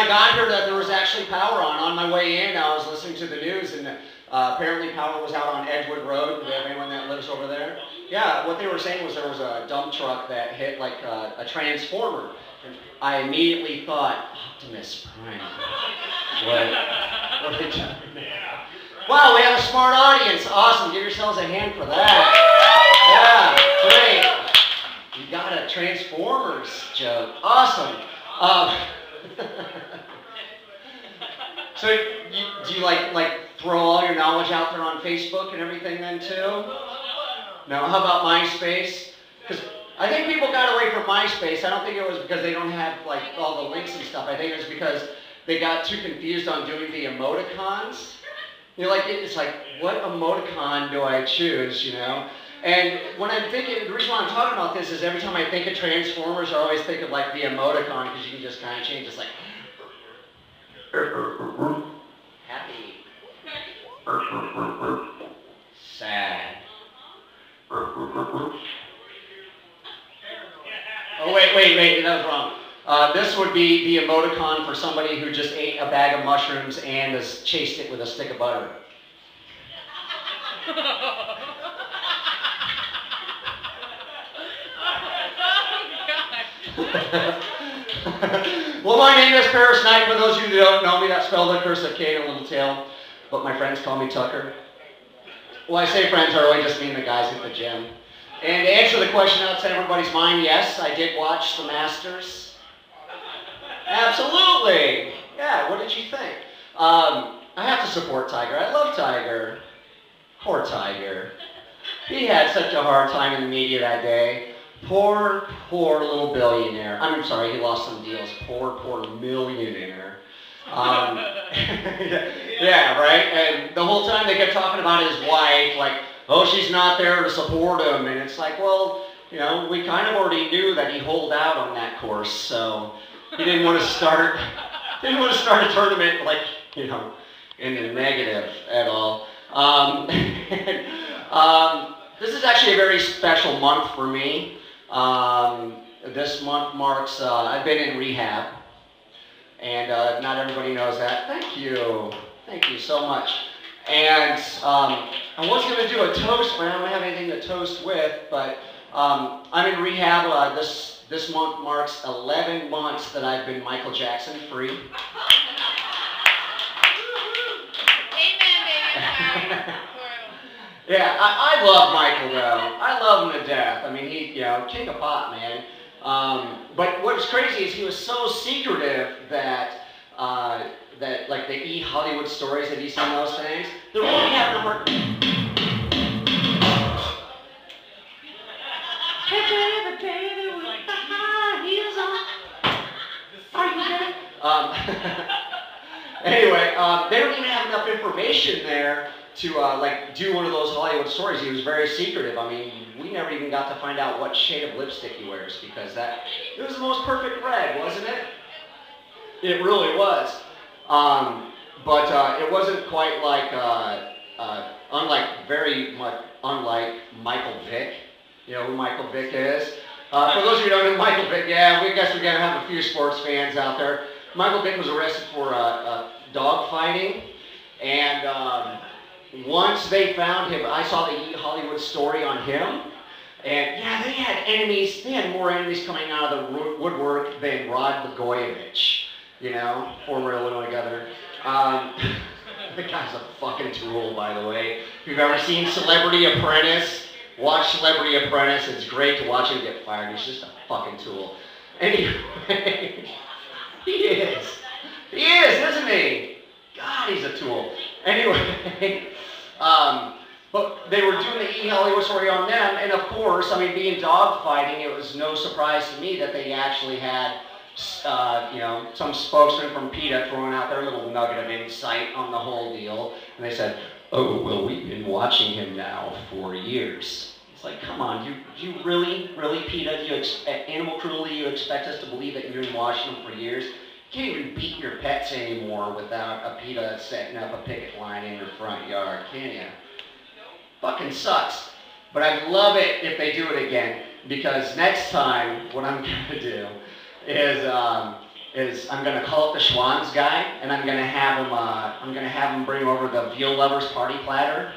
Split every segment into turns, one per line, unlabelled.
I got here that there was actually power on my way in. I was listening to the news, and apparently power was out on Edgewood Road. Do we have anyone that lives over there? Yeah, what they were saying was there was a dump truck that hit like a transformer. And I immediately thought, Optimus Prime. What are they doing now? Wow, we have a smart audience. Awesome. Give yourselves a hand for that. Yeah, great. You got a Transformers joke. Awesome. So do you like throw all your knowledge out there on Facebook and everything then too? No? How about MySpace? Because I think people got away from MySpace. I don't think it was because they don't have like all the links and stuff. I think it was because they got too confused on doing the emoticons. You know, like it's like, what emoticon do I choose, you know? And when I'm thinking, the reason why I'm talking about this is every time I think of Transformers, I always think of like the emoticon because you can just kind of change. It's like, happy, sad. Oh, wait, that was wrong. This would be the emoticon for somebody who just ate a bag of mushrooms and has chased it with a stick of butter. Well, my name is Paris Knight. For those of you who don't know me, that's spelled a cursive K and a little tail. But my friends call me Tucker. Well, I say friends, I really just mean the guys at the gym. And to answer the question outside everybody's mind, yes, I did watch the Masters. Absolutely. Yeah, what did you think? I have to support Tiger. I love Tiger. Poor Tiger. He had such a hard time in the media that day. Poor little billionaire. I'm sorry, he lost some deals. Poor millionaire. Yeah, right? And the whole time they kept talking about his wife, like, oh, she's not there to support him. And it's like, well, you know, we kind of already knew that he holed out on that course, so he didn't want to start a tournament, like, you know, in the negative at all. This is actually a very special month for me. This month marks, I've been in rehab, and not everybody knows that. Thank you so much. And I was going to do a toast, but I don't have anything to toast with, but I'm in rehab. This month marks 11 months that I've been Michael Jackson free. Amen, baby. Yeah, I love Michael though. I love him to death. I mean, he, you know, king of pop, man. But what's crazy is he was so secretive that like the Hollywood stories, have you seen those things? They're really having a hard. Anyway, they don't even have enough information there to like do one of those Hollywood stories. He was very secretive. I mean, we never even got to find out what shade of lipstick he wears because it was the most perfect red, wasn't it? It really was. But it wasn't quite like, very much unlike Michael Vick. You know who Michael Vick is? For those of you who don't know Michael Vick, yeah, we guess we're going to have a few sports fans out there. Michael Vick was arrested for dog fighting, and once they found him, I saw the Hollywood story on him, and yeah, they had enemies. They had more enemies coming out of the woodwork than Rod Blagojevich, you know, former Illinois governor. The guy's a fucking tool, by the way. If you've ever seen Celebrity Apprentice, watch Celebrity Apprentice. It's great to watch him get fired. He's just a fucking tool. Anyway, he is, isn't he? God, he's a tool. Anyway, but they were doing the Hollywood story on them, and of course, I mean, being dog fighting, it was no surprise to me that they actually had, you know, some spokesman from PETA throwing out their little nugget of insight on the whole deal, and they said, oh, well, we've been watching him now for years. It's like, come on, you really, PETA, animal cruelty, you expect us to believe that you've been watching them for years? You can't even beat your pets anymore without a PETA setting up a picket line in your front yard, can you? Fucking sucks. But I'd love it if they do it again, because next time, what I'm going to do is is I'm going to call up the Schwann's guy, and I'm going to have him bring over the Veal Lovers Party Platter,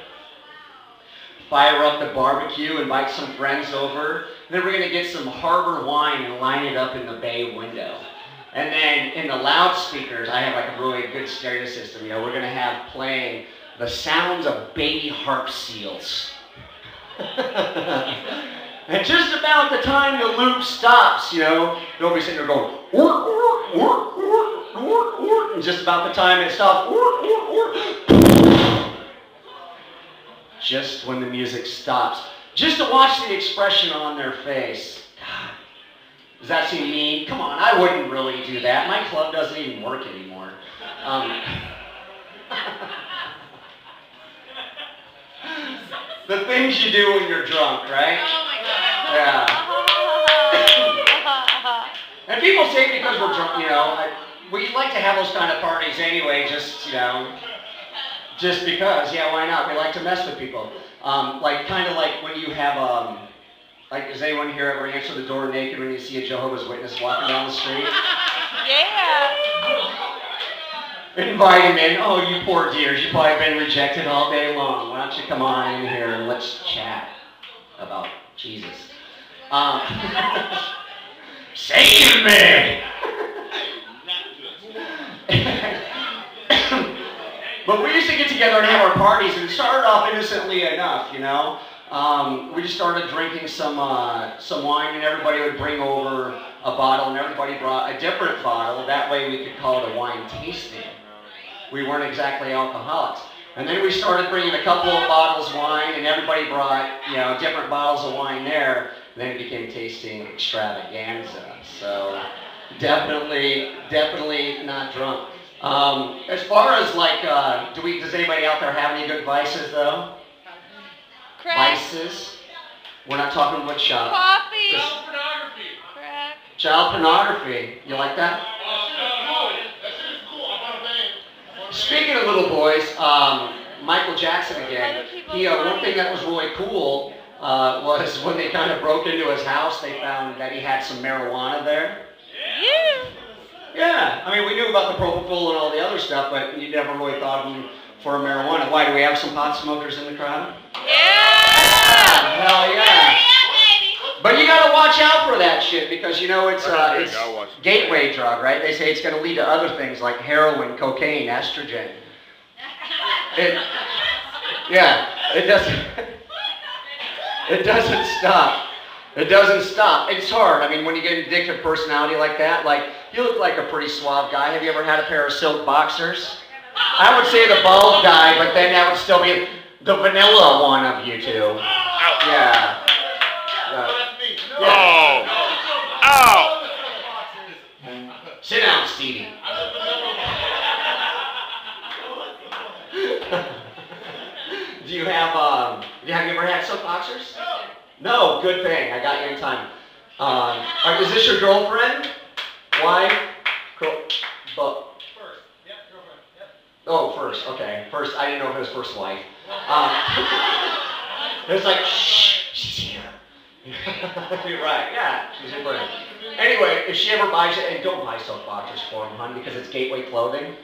fire up the barbecue, invite some friends over. Then we're going to get some Harbor wine and line it up in the bay window. And then in the loudspeakers, I have like a really good stereo system. You know, we're going to have playing the sounds of baby harp seals. And just about the time the loop stops, you know, they'll be sitting there going, "Ork, ork, ork, ork, ork, ork," and just about the time it stops, "Ork, ork, ork," just when the music stops, just to watch the expression on their face. God, does that seem mean? Come on, I wouldn't really do that. My club doesn't even work anymore. The things you do when you're drunk, right?
Oh my God.
Yeah. And people say because we're drunk, you know, we like to have those kind of parties anyway, just, you know, just because. Yeah, why not? We like to mess with people. Like, kind of like when you have, like, does anyone here ever answer the door naked when you see a Jehovah's Witness walking down the street?
Yeah.
Invite him in. Oh, you poor dears, you've probably been rejected all day long. Why don't you come on in here and let's chat about Jesus. Save me! But we used to get together and have our parties, and it started off innocently enough, you know. We just started drinking some wine, and everybody would bring over a bottle, and everybody brought a different bottle. That way we could call it a wine tasting. We weren't exactly alcoholics. And then we started bringing a couple of bottles of wine, and everybody brought, you know, different bottles of wine there. And then it became tasting extravaganza. So definitely not drunk. As far as like, does anybody out there have any good vices though?
Crack.
Vices? We're not talking wood shop.
Coffee.
Child pornography.
Crack.
Child pornography. You like that? Speaking of little boys, Michael Jackson again. One thing that was really cool was when they kind of broke into his house, they found that he had some marijuana there.
Yeah.
Yeah, I mean, we knew about the propofol and all the other stuff, but you never really thought of him for marijuana. Why, do we have some pot smokers in the crowd?
Yeah.
Hell yeah. But you gotta watch out for that shit because, you know, it's gateway drug, right? They say it's gonna lead to other things like heroin, cocaine, estrogen. It doesn't stop. It doesn't stop. It's hard. I mean, when you get an addictive personality like that, like, you look like a pretty suave guy. Have you ever had a pair of silk boxers? I would say the bald guy, but then that would still be the vanilla one of you two. Yeah.
Oh! Ow!
Sit down, Stevie. Do you have you ever had silk boxers? No, good thing. I got you in time. Is this your girlfriend? Wife?
First. Yep, girlfriend. Yep.
Oh, first. Okay. First, I didn't know if it was first wife. It's like, shh, she's here. You're right. Yeah, she's your friend. Anyway, if she ever buys it, and don't buy silk boxers for him, hon, because it's gateway clothing.